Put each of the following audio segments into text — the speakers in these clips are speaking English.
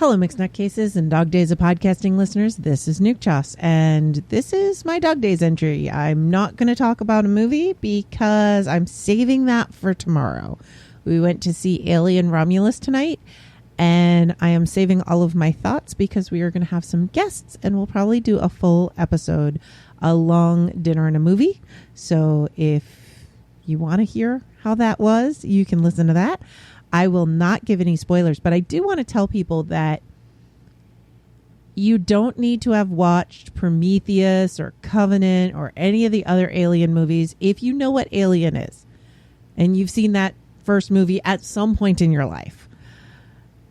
Hello, Mixed Nutcases and Dog Days of Podcasting listeners. This is Nuke Choss, and this is my Dog Days entry. I'm not going to talk about a movie because I'm saving that for tomorrow. We went to see Alien Romulus tonight, and I am saving all of my thoughts because we are going to have some guests, and we'll probably do a full episode, a long dinner and a movie. So if you want to hear how that was, you can listen to that. I will not give any spoilers, but I do want to tell people that you don't need to have watched Prometheus or Covenant or any of the other Alien movies if you know what Alien is and you've seen that first movie at some point in your life.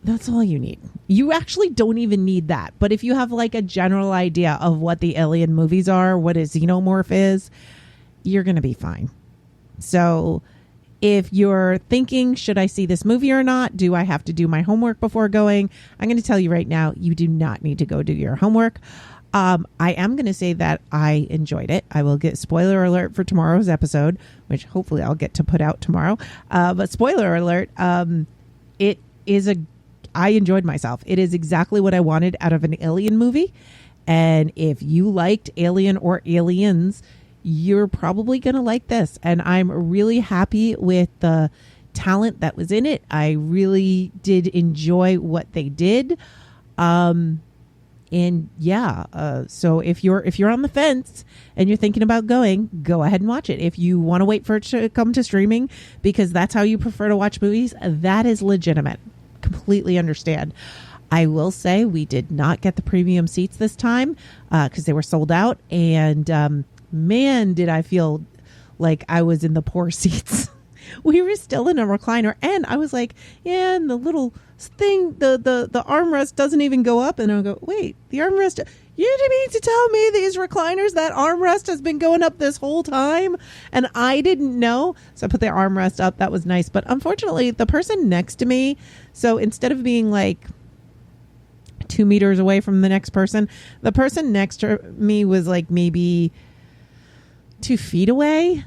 That's all you need. You actually don't even need that. But if you have like a general idea of what the Alien movies are, what a xenomorph is, you're going to be fine. So if you're thinking, should I see this movie or not? Do I have to do my homework before going? I'm going to tell you right now, you do not need to go do your homework. I am going to say that I enjoyed it. I will get spoiler alert for tomorrow's episode, which hopefully I'll get to put out tomorrow. But spoiler alert, I enjoyed myself. It is exactly what I wanted out of an Alien movie. And if you liked Alien or Aliens, you're probably going to like this. And I'm really happy with the talent that was in it. I really did enjoy what they did. So if you're on the fence and you're thinking about going, go ahead and watch it. If you want to wait for it to come to streaming because that's how you prefer to watch movies, that is legitimate. Completely understand. I will say we did not get the premium seats this time because they were sold out. And man, did I feel like I was in the poor seats. We were still in a recliner, and I was like, yeah, and the little thing, the armrest doesn't even go up. And I'll go, wait, the armrest, you didn't mean to tell me these recliners, that armrest has been going up this whole time? And I didn't know. So I put the armrest up. That was nice. But unfortunately, the person next to me, so instead of being like 2 meters away from the next person, the person next to me was like maybe 2 feet away,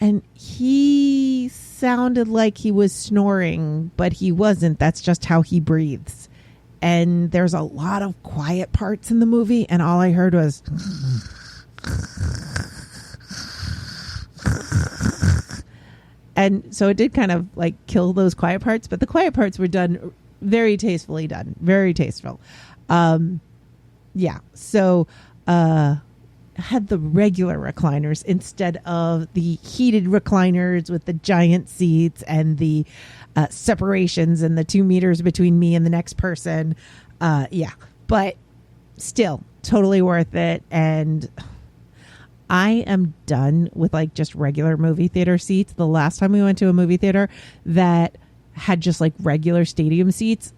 and he sounded like he was snoring, but he wasn't. That's just how he breathes. And there's a lot of quiet parts in the movie, and all I heard was and so it did kind of like kill those quiet parts, but the quiet parts were done very tastefully, very tasteful. Had the regular recliners instead of the heated recliners with the giant seats and the separations and the 2 meters between me and the next person. But still totally worth it. And I am done with like just regular movie theater seats. The last time we went to a movie theater that had just like regular stadium seats,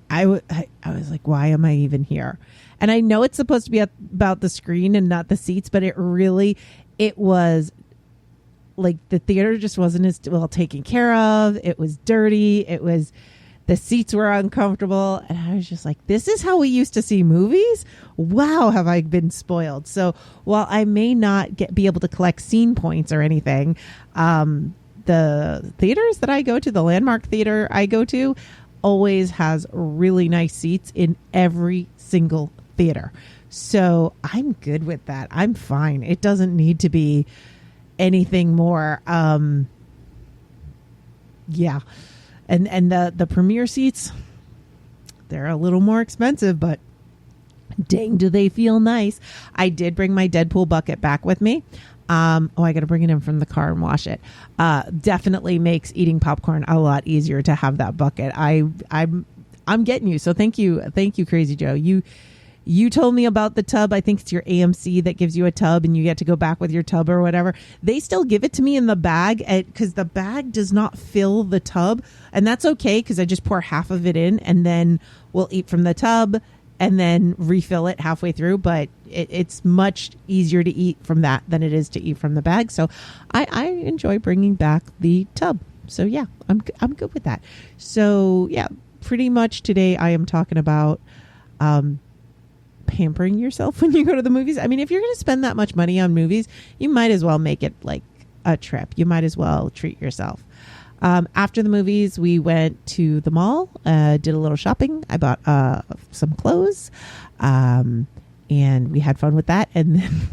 I was like, why am I even here? And I know it's supposed to be about the screen and not the seats, but it was like the theater just wasn't as well taken care of. It was dirty. The seats were uncomfortable. And I was just like, this is how we used to see movies? Wow, have I been spoiled? So while I may not be able to collect scene points or anything, the theaters that I go to, the Landmark Theater I go to, always has really nice seats in every single theater. So I'm good with that. I'm fine. It doesn't need to be anything more. And the premiere seats, they're a little more expensive, but dang, do they feel nice. I did bring my Deadpool bucket back with me. I got to bring it in from the car and wash it. Definitely makes eating popcorn a lot easier to have that bucket. I'm getting you. So thank you, Crazy Joe. You told me about the tub. I think it's your AMC that gives you a tub, and you get to go back with your tub or whatever. They still give it to me in the bag because the bag does not fill the tub, and that's okay because I just pour half of it in, and then we'll eat from the tub and then refill it halfway through. But it's much easier to eat from that than it is to eat from the bag. So I enjoy bringing back the tub. So yeah, I'm good with that. So yeah, pretty much today I am talking about pampering yourself when you go to the movies. I mean, if you're going to spend that much money on movies, you might as well make it like a trip. You might as well treat yourself. After the movies, we went to the mall, did a little shopping. I bought some clothes, and we had fun with that. And then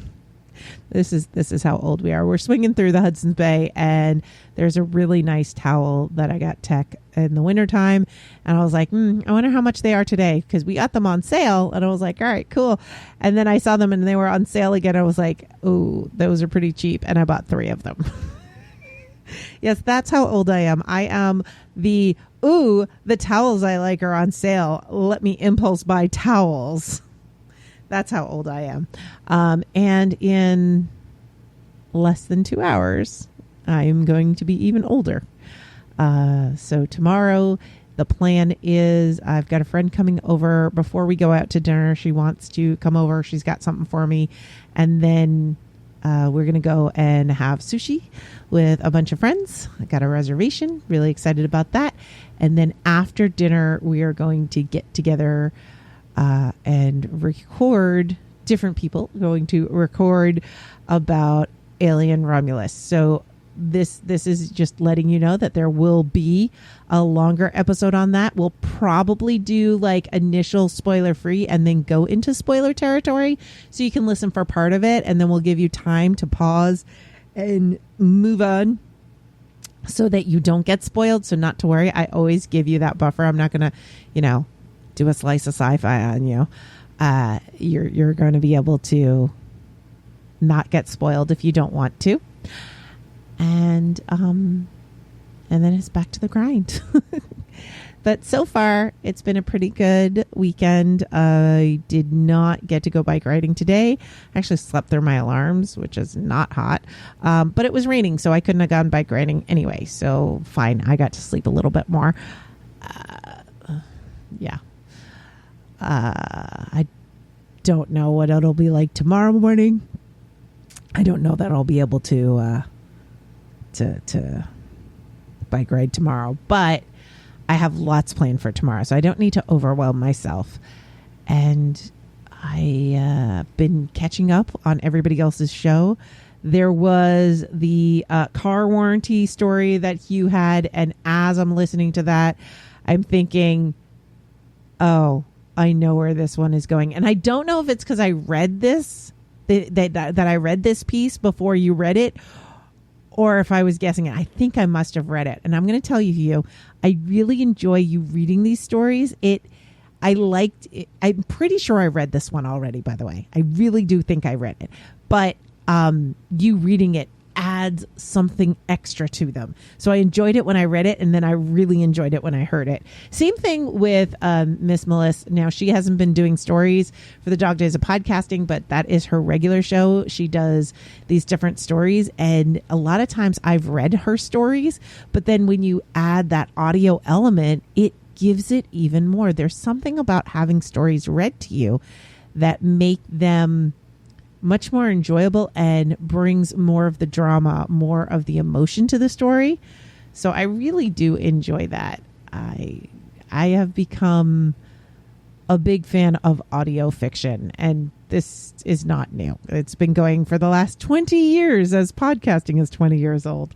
this is how old we are. We're swinging through the Hudson's Bay, and there's a really nice towel that I got Tech in the wintertime. And I was like, I wonder how much they are today, because we got them on sale. And I was like, all right, cool. And then I saw them and they were on sale again. I was like, oh, those are pretty cheap. And I bought 3 of them. Yes, that's how old I am. I am the towels I like are on sale. Let me impulse buy towels. That's how old I am. And in less than 2 hours, I am going to be even older. So tomorrow, the plan is I've got a friend coming over before we go out to dinner. She wants to come over. She's got something for me. And then we're going to go and have sushi with a bunch of friends. I got a reservation. Really excited about that. And then after dinner, we are going to get together and record, different people going to record about Alien Romulus. So this is just letting you know that there will be a longer episode on that. We'll probably do like initial spoiler free and then go into spoiler territory, so you can listen for part of it, and then we'll give you time to pause and move on so that you don't get spoiled. So not to worry, I always give you that buffer. I'm not gonna do a slice of sci-fi on you. You're going to be able to not get spoiled if you don't want to. And then it's back to the grind. But so far, it's been a pretty good weekend. I did not get to go bike riding today. I actually slept through my alarms, which is not hot. But it was raining, so I couldn't have gone bike riding anyway. So fine, I got to sleep a little bit more. Yeah. I don't know what it'll be like tomorrow morning. I don't know that I'll be able to bike ride tomorrow, but I have lots planned for tomorrow, so I don't need to overwhelm myself. And I been catching up on everybody else's show. There was the car warranty story that you had, and as I'm listening to that, I'm thinking, oh, I know where this one is going. And I don't know if it's because I read this, that I read this piece before you read it, or if I was guessing it. I think I must have read it. And I'm going to tell you, I really enjoy you reading these stories. I liked it. I'm pretty sure I read this one already, by the way. I really do think I read it. But you reading it adds something extra to them. So I enjoyed it when I read it, and then I really enjoyed it when I heard it. Same thing with Miss Melissa. Now, she hasn't been doing stories for the Dog Days of Podcasting, but that is her regular show. She does these different stories, and a lot of times I've read her stories, but then when you add that audio element, it gives it even more. There's something about having stories read to you that make them much more enjoyable and brings more of the drama, more of the emotion to the story. So I really do enjoy that. I have become a big fan of audio fiction, and this is not new. It's been going for the last 20 years, as podcasting is 20 years old.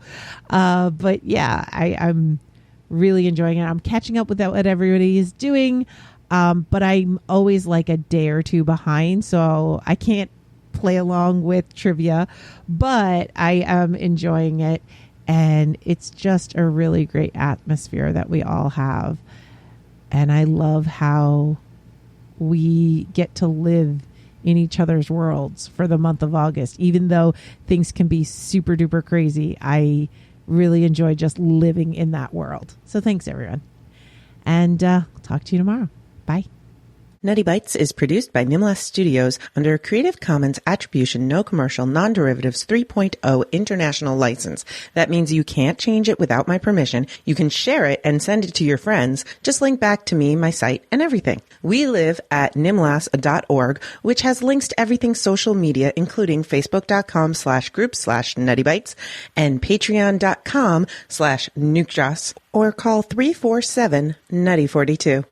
But yeah, I'm really enjoying it. I'm catching up with what everybody is doing, but I'm always like a day or two behind, so I can't play along with trivia, but I am enjoying it, and it's just a really great atmosphere that we all have. And I love how we get to live in each other's worlds for the month of August, even though things can be super duper crazy. I really enjoy just living in that world. So thanks, everyone, and talk to you tomorrow. Bye. Nutty Bites is produced by Nimlas Studios under a Creative Commons Attribution No Commercial Non-Derivatives 3.0 International License. That means you can't change it without my permission. You can share it and send it to your friends. Just link back to me, my site, and everything. We live at nimlas.org, which has links to everything social media, including facebook.com/group/nuttybites and patreon.com/nukejoss, or call 347-NUTTY42.